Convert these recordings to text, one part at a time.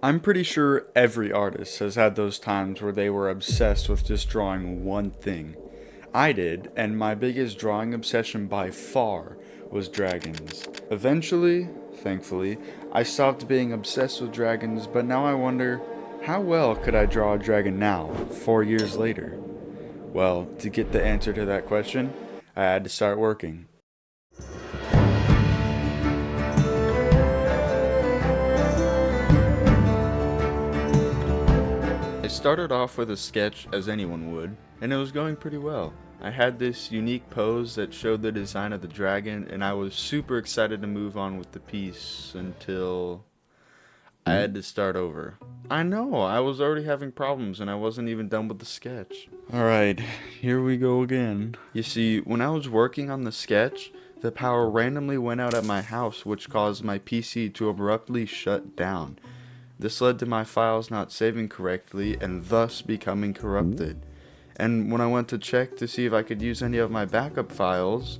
I'm pretty sure every artist has had those times where they were obsessed with just drawing one thing. I did, and my biggest drawing obsession by far was dragons. Eventually, thankfully, I stopped being obsessed with dragons, but now I wonder, how well could I draw a dragon now, 4 years later? Well, to get the answer to that question, I had to start working. I started off with a sketch as anyone would, and it was going pretty well. I had this unique pose that showed the design of the dragon, and I was super excited to move on with the piece until I had to start over. I know, I was already having problems and I wasn't even done with the sketch. Alright, here we go again. You see, when I was working on the sketch, the power randomly went out at my house, which caused my PC to abruptly shut down. This led to my files not saving correctly and thus becoming corrupted. And when I went to check to see if I could use any of my backup files,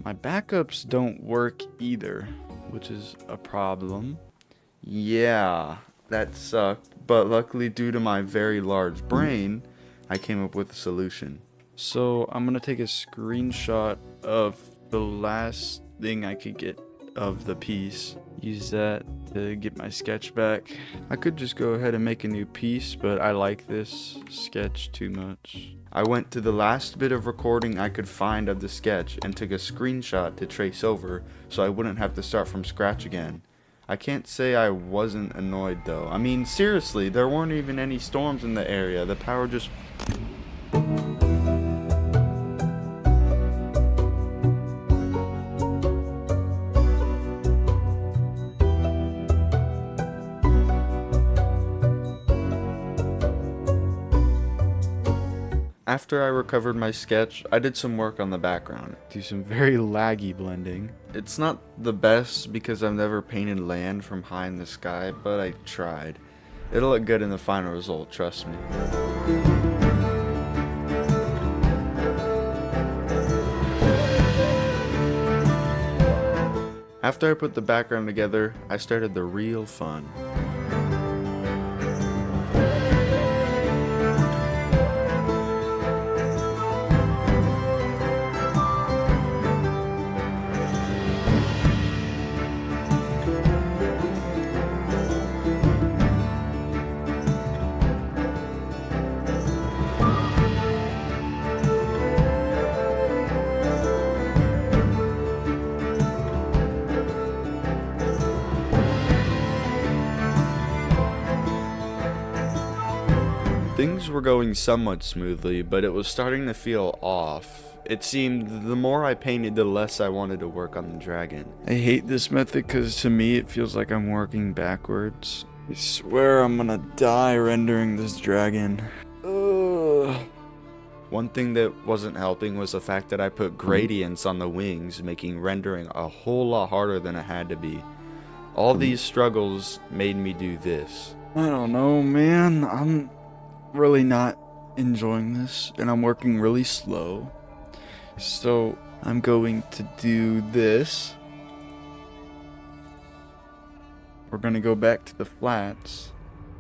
my backups don't work either, which is a problem. Yeah, that sucked, but luckily due to my very large brain, I came up with a solution. So I'm gonna take a screenshot of the last thing I could get of the piece. Use that to get my sketch back. I could just go ahead and make a new piece, but I like this sketch too much. I went to the last bit of recording I could find of the sketch and took a screenshot to trace over so I wouldn't have to start from scratch again. I can't say I wasn't annoyed though. I mean, seriously, there weren't even any storms in the area. The power just... After I recovered my sketch, I did some work on the background. Do some very laggy blending. It's not the best because I've never painted land from high in the sky, but I tried. It'll look good in the final result, trust me. After I put the background together, I started the real fun. Things were going somewhat smoothly, but it was starting to feel off. It seemed the more I painted, the less I wanted to work on the dragon. I hate this method because to me it feels like I'm working backwards. I swear I'm gonna die rendering this dragon. Ugh. One thing that wasn't helping was the fact that I put gradients on the wings, making rendering a whole lot harder than it had to be. All these struggles made me do this. I don't know, man. I'm really not enjoying this and I'm working really slow. So I'm going to do this. We're gonna go back to the flats.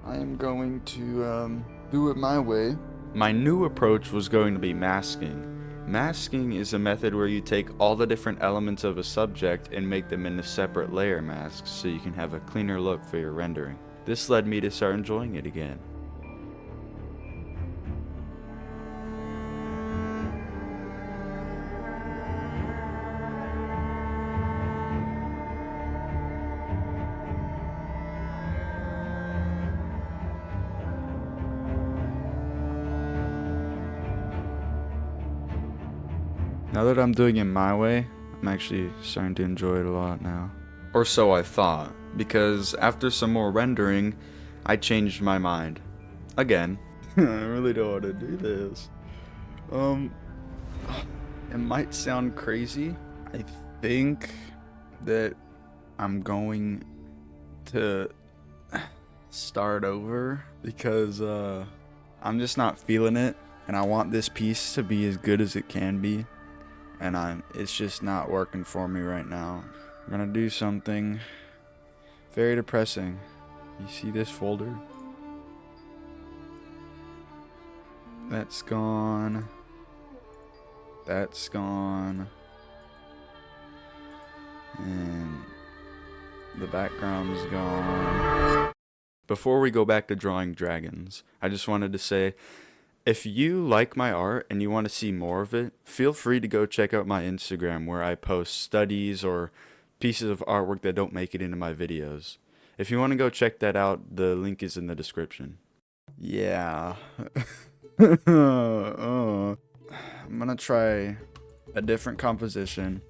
I am going to do it my way. My new approach was going to be masking. Masking is a method where you take all the different elements of a subject and make them into separate layer masks so you can have a cleaner look for your rendering. This led me to start enjoying it again. Now that I'm doing it my way, I'm actually starting to enjoy it a lot now. Or so I thought, because after some more rendering, I changed my mind. Again. I really don't want to do this. It might sound crazy. I think that I'm going to start over because I'm just not feeling it and I want this piece to be as good as it can be. And it's just not working for me right now. I'm gonna do something very depressing. You see this folder? That's gone. That's gone. And the background's gone. Before we go back to drawing dragons, I just wanted to say, if you like my art and you want to see more of it, feel free to go check out my Instagram where I post studies or pieces of artwork that don't make it into my videos. If you want to go check that out, the link is in the description. Yeah. I'm gonna try a different composition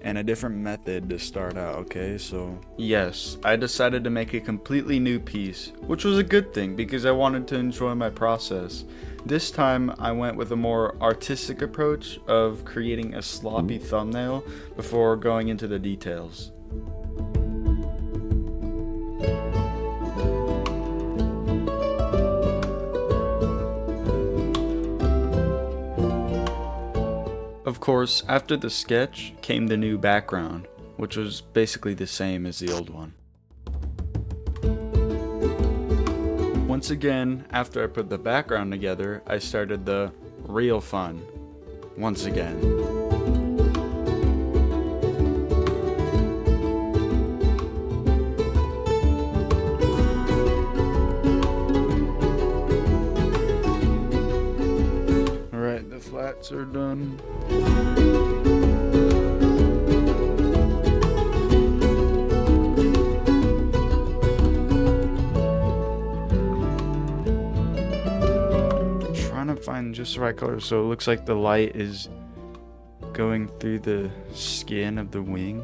and a different method to start out, okay? So yes, I decided to make a completely new piece, which was a good thing because I wanted to enjoy my process. This time I went with a more artistic approach of creating a sloppy thumbnail before going into the details. Of course, after the sketch came the new background, which was basically the same as the old one. Once again, after I put the background together, I started the real fun. Once again. Alright, the flats are done. Find just the right color so it looks like the light is going through the skin of the wing.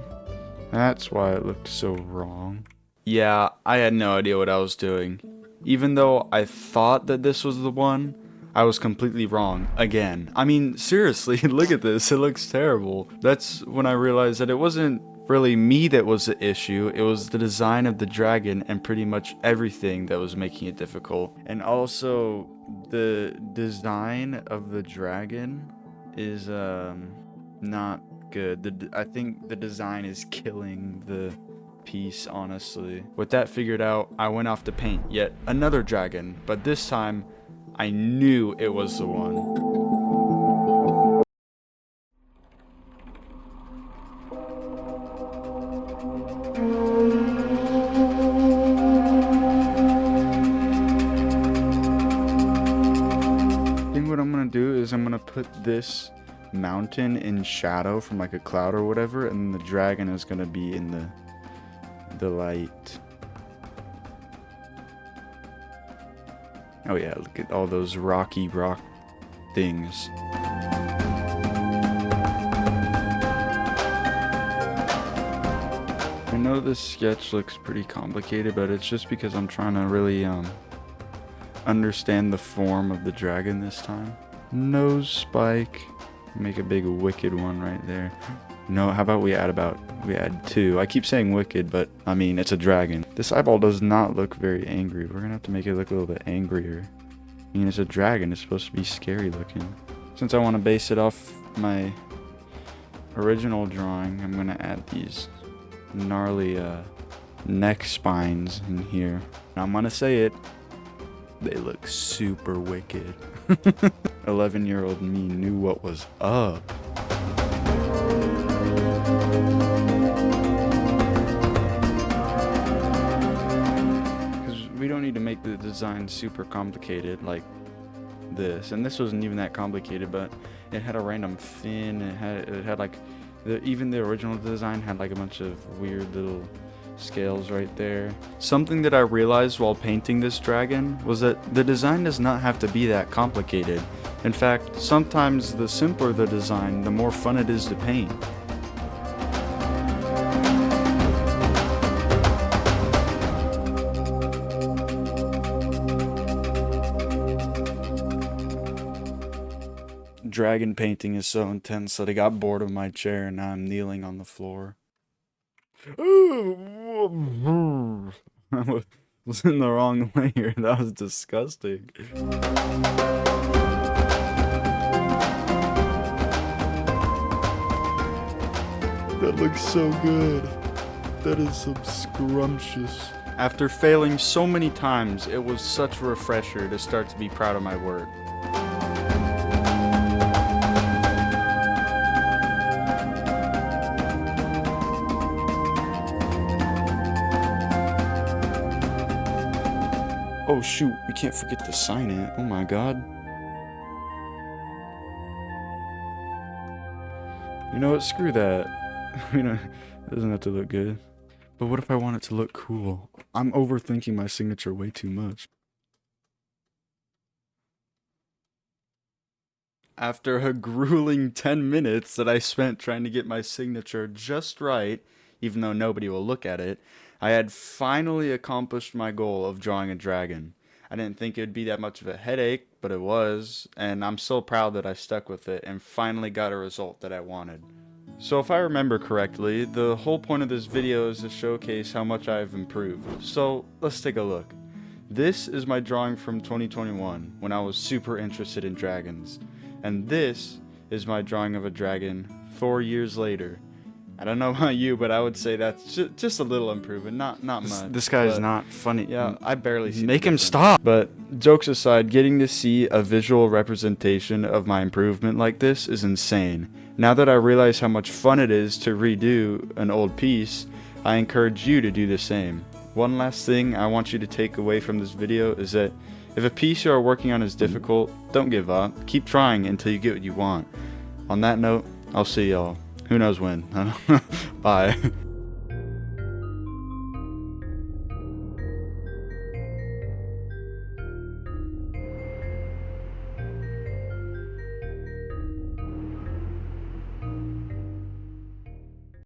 That's why it looked so wrong. Yeah, I had no idea what I was doing. Even though I thought that this was the one, I was completely wrong again. I mean, seriously, look at this. It looks terrible. That's when I realized that it wasn't really me that was the issue. It was the design of the dragon and pretty much everything that was making it difficult. And also, the design of the dragon is not good. I think the design is killing the piece, honestly. With that figured out, I went off to paint yet another dragon, but this time I knew it was the one. What I'm gonna do is I'm gonna put this mountain in shadow from like a cloud or whatever, and the dragon is gonna be in the light. Oh yeah, look at all those rocky rock things. I know this sketch looks pretty complicated, but it's just because I'm trying to really understand the form of the dragon this time. Nose spike. Make a big wicked one right there. No, how about we add two. I keep saying wicked, but I mean it's a dragon. This eyeball does not look very angry. We're gonna have to make it look a little bit angrier. I mean, it's a dragon. It's supposed to be scary looking. Since I want to base it off my original drawing, I'm gonna add these gnarly neck spines in here. Now I'm gonna say it. They look super wicked. 11-year-old me knew what was up. Because we don't need to make the design super complicated like this. And this wasn't even that complicated, but it had a random fin. It had like, even the original design had like a bunch of weird little scales right there. Something that I realized while painting this dragon was that the design does not have to be that complicated. In fact, sometimes the simpler the design, the more fun it is to paint. Dragon painting is so intense that I got bored of my chair and now I'm kneeling on the floor. I was in the wrong layer. That was disgusting. That looks so good. That is some scrumptious After failing so many times, it was such a refresher to start to be proud of my work. Oh shoot, we can't forget to sign it. Oh my god. You know what, screw that. It doesn't have to look good. But what if I want it to look cool? I'm overthinking my signature way too much. After a grueling 10 minutes that I spent trying to get my signature just right, even though nobody will look at it, I had finally accomplished my goal of drawing a dragon. I didn't think it would be that much of a headache, but it was, and I'm so proud that I stuck with it and finally got a result that I wanted. So if I remember correctly, the whole point of this video is to showcase how much I've improved. So let's take a look. This is my drawing from 2021 when I was super interested in dragons. And this is my drawing of a dragon 4 years later. I don't know about you, but I would say that's just a little improvement, not much. This guy is not funny. Yeah, I barely see. Make him stop. But jokes aside, getting to see a visual representation of my improvement like this is insane. Now that I realize how much fun it is to redo an old piece, I encourage you to do the same. One last thing I want you to take away from this video is that if a piece you are working on is difficult, don't give up. Keep trying until you get what you want. On that note, I'll see y'all. Who knows when? Bye.